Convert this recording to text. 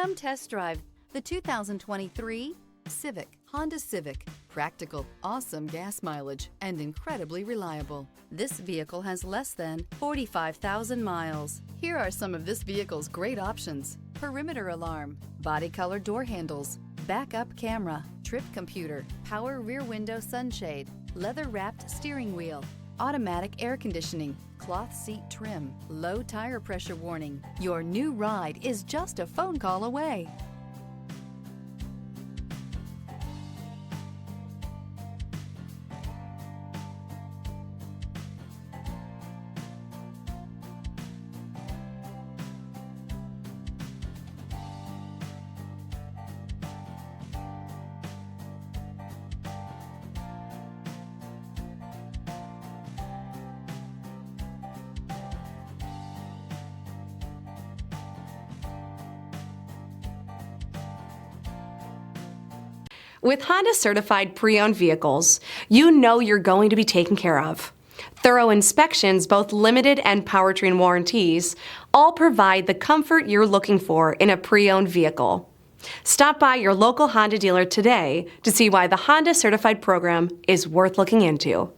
Come test drive the 2023 Honda Civic. Practical, awesome gas mileage, and incredibly reliable. This vehicle has less than 45,000 miles. Here are some of this vehicle's great options: perimeter alarm, body color door handles, backup camera, trip computer, power rear window sunshade, leather-wrapped steering wheel, automatic air conditioning, cloth seat trim, low tire pressure warning. Your new ride is just a phone call away. With Honda certified pre-owned vehicles, you know you're going to be taken care of. Thorough inspections, both limited and powertrain warranties, all provide the comfort you're looking for in a pre-owned vehicle. Stop by your local Honda dealer today to see why the Honda certified program is worth looking into.